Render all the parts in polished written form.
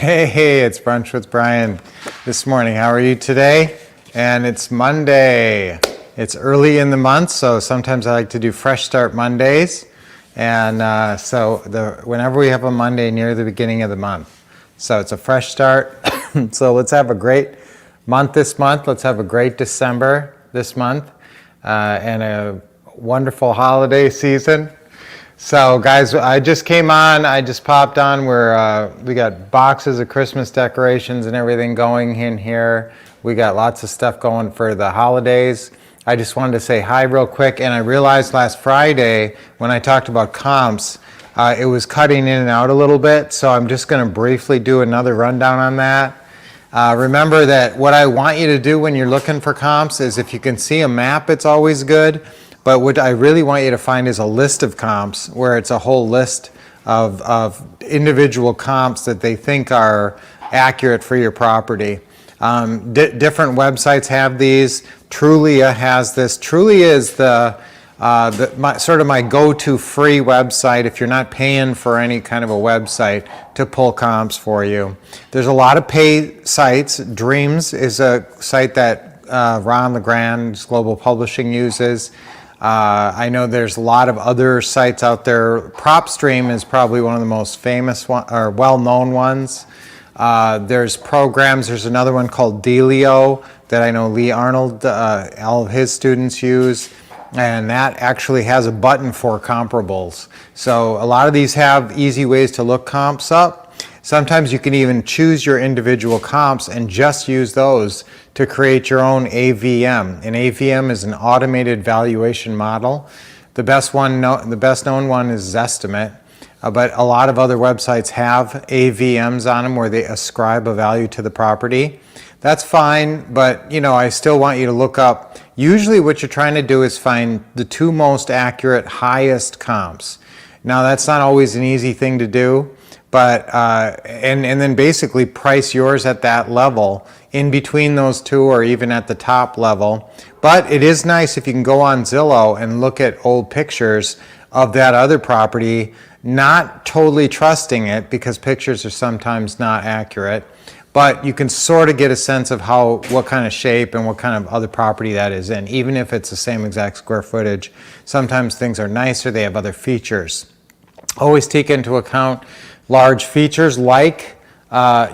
Hey, it's Brunch with Brian this morning. How are you today? And it's Monday. It's early in the month, so sometimes I like to do Fresh Start Mondays. And whenever we have a Monday near the beginning of the month. So it's a fresh start. So let's have a great month this month. Let's have a great December this month and a wonderful holiday season. So guys, I just came on, I just popped on. We got boxes of Christmas decorations and everything going in here. We got lots of stuff going for the holidays. I just wanted to say hi real quick, and I realized last Friday when I talked about comps, it was cutting in and out a little bit, so I'm just gonna briefly do another rundown on that. Remember that what I want you to do when you're looking for comps is if you can see a map, it's always good. But what I really want you to find is a list of comps where it's a whole list of individual comps that they think are accurate for your property. Different websites have these. Trulia has this. Trulia is sort of my go-to free website if you're not paying for any kind of a website to pull comps for you. There's a lot of pay sites. Dreams is a site that Ron LeGrand's Global Publishing uses. I know there's a lot of other sites out there. PropStream is probably one of the most famous or well-known ones. There's programs. There's another one called Delio that I know Lee Arnold, all of his students use, and that actually has a button for comparables. So a lot of these have easy ways to look comps up. Sometimes you can even choose your individual comps and just use those to create your own AVM. An AVM is an automated valuation model. The best known one is Zestimate, but a lot of other websites have AVMs on them where they ascribe a value to the property. That's fine, but I still want you to look up. Usually what you're trying to do is find the two most accurate, highest comps. Now that's not always an easy thing to do. But and then basically price yours at that level in between those two or even at the top level. But it is nice if you can go on Zillow and look at old pictures of that other property, not totally trusting it because pictures are sometimes not accurate, but you can sort of get a sense of what kind of shape and what kind of other property that is in. Even if it's the same exact square footage, sometimes things are nicer, they have other features. Always take into account large features like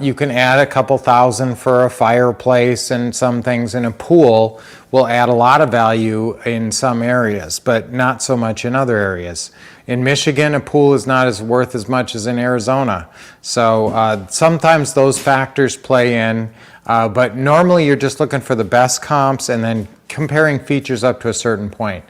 you can add a couple thousand for a fireplace, and some things in a pool will add a lot of value in some areas, but not so much in other areas. In Michigan, a pool is not worth as much as in Arizona. So sometimes those factors play in, but normally you're just looking for the best comps and then comparing features up to a certain point.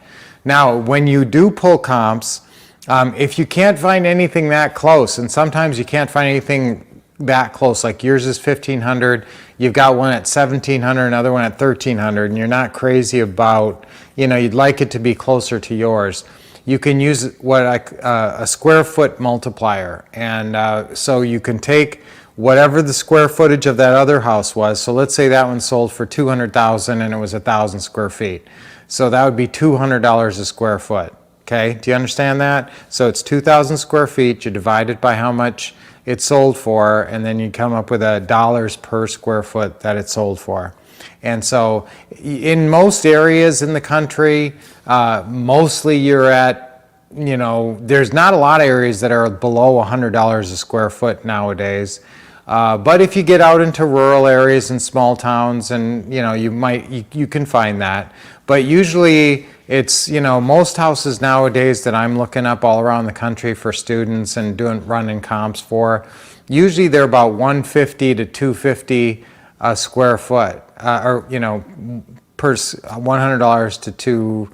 Now, when you do pull comps, if you can't find anything that close, and sometimes you can't find anything that close, like yours is 1,500, you've got one at 1,700, another one at 1,300, and you're not crazy about, you'd like it to be closer to yours, you can use a square foot multiplier. And so you can take whatever the square footage of that other house was. So let's say that one sold for $200,000 and it was 1,000 square feet. So that would be $200 a square foot. Okay, do you understand that? So it's 2,000 square feet, you divide it by how much it sold for, and then you come up with dollars per square foot that it sold for. And so in most areas in the country, mostly you're at, there's not a lot of areas that are below $100 a square foot nowadays. But if you get out into rural areas and small towns, and you can find that. But usually it's, most houses nowadays that I'm looking up all around the country for students and running comps for, usually they're about $150 to $250 a square foot, per $100 to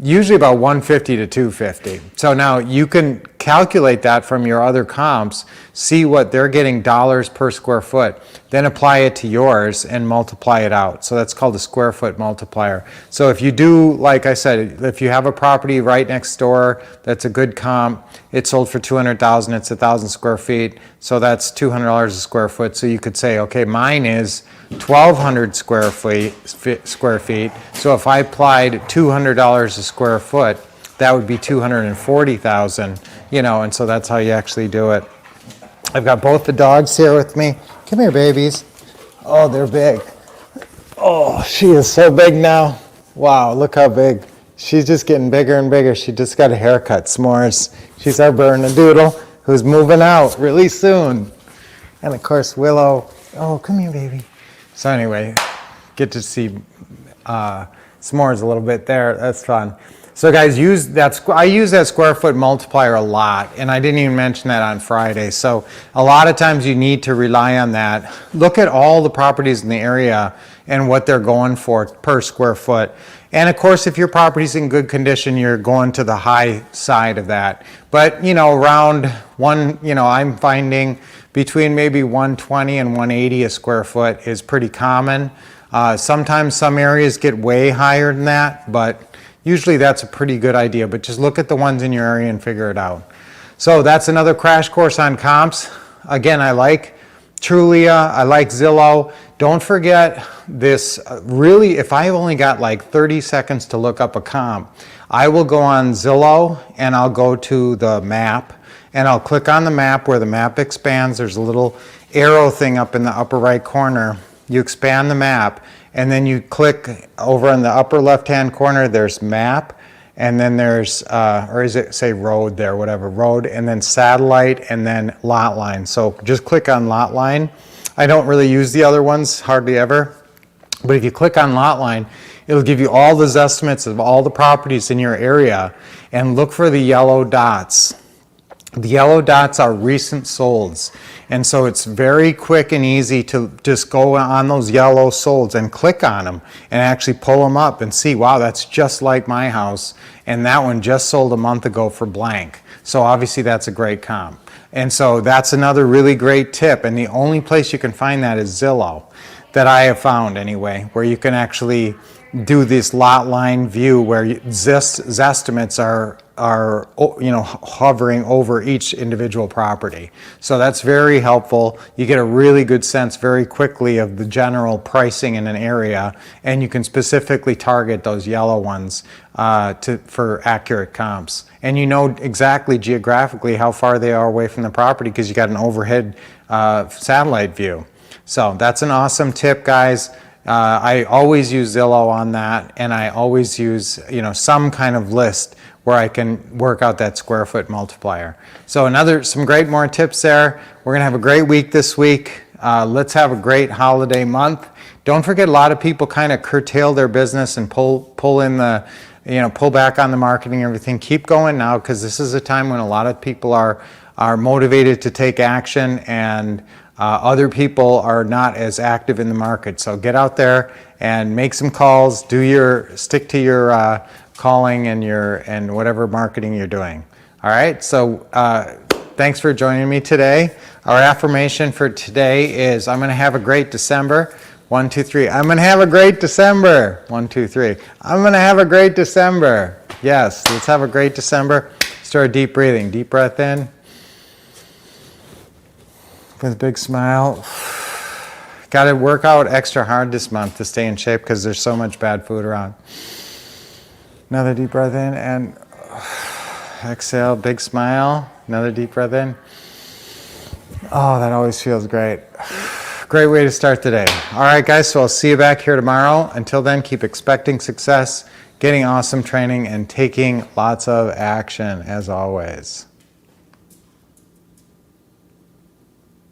usually about $150 to $250. So now you can calculate that from your other comps, see what they're getting dollars per square foot, then apply it to yours and multiply it out. So that's called a square foot multiplier. So if you do, like I said, if you have a property right next door that's a good comp, it sold for $200,000, it's 1,000 square feet, so that's $200 a square foot. So you could say, okay, mine is 1,200 square feet. So if I applied $200 a square foot, that would be $240,000, and so that's how you actually do it. I've got both the dogs here with me. Come here, babies. Oh, they're big. Oh, she is so big now. Wow, look how big. She's just getting bigger and bigger. She just got a haircut, S'mores. She's our Bernedoodle who's moving out really soon. And of course, Willow. Oh, come here, baby. So anyway, get to see S'mores a little bit there. That's fun. So guys, I use that square foot multiplier a lot, and I didn't even mention that on Friday. So a lot of times you need to rely on that. Look at all the properties in the area and what they're going for per square foot. And of course, if your property's in good condition, you're going to the high side of that. But around I'm finding between maybe 120 and 180 a square foot is pretty common. Sometimes some areas get way higher than that, but usually that's a pretty good idea, but just look at the ones in your area and figure it out. So that's another crash course on comps. Again, I like Trulia, I like Zillow. Don't forget this, really, if I only got like 30 seconds to look up a comp, I will go on Zillow and I'll go to the map and I'll click on the map where the map expands. There's a little arrow thing up in the upper right corner. You expand the map and then you click over in the upper left-hand corner, there's map, and then there's, or is it say road there, whatever, road, and then satellite, and then lot line. So just click on lot line. I don't really use the other ones, hardly ever, but if you click on lot line, it'll give you all those estimates of all the properties in your area, and look for the yellow dots. The yellow dots are recent solds. And so it's very quick and easy to just go on those yellow solds and click on them and actually pull them up and see, wow, that's just like my house. And that one just sold a month ago for blank. So obviously that's a great comp. And so that's another really great tip. And the only place you can find that is Zillow, that I have found anyway, where you can actually do this lot line view where Zestimates are hovering over each individual property. So that's very helpful. You get a really good sense very quickly of the general pricing in an area, and you can specifically target those yellow ones for accurate comps. And you know exactly geographically how far they are away from the property because you got an overhead satellite view. So that's an awesome tip, guys. I always use Zillow on that, and I always use some kind of list where I can work out that square foot multiplier. So some great more tips there. We're gonna have a great week this week. Let's have a great holiday month. Don't forget, a lot of people kind of curtail their business and pull back on the marketing and everything. Keep going now, because this is a time when a lot of people are motivated to take action, and other people are not as active in the market. So get out there and make some calls. Stick to your calling and whatever marketing you're doing. All right. So thanks for joining me today. Our affirmation for today is, I'm going to have a great December. 1, 2, 3. I'm going to have a great December. 1, 2, 3. I'm going to have a great December. Yes. Let's have a great December. Start deep breathing. Deep breath in. With a big smile. Got to work out extra hard this month to stay in shape because there's so much bad food around. Another deep breath in and exhale, big smile. Another deep breath in. Oh, that always feels great. Great way to start the day. All right, guys, so I'll see you back here tomorrow. Until then, keep expecting success, getting awesome training, and taking lots of action as always.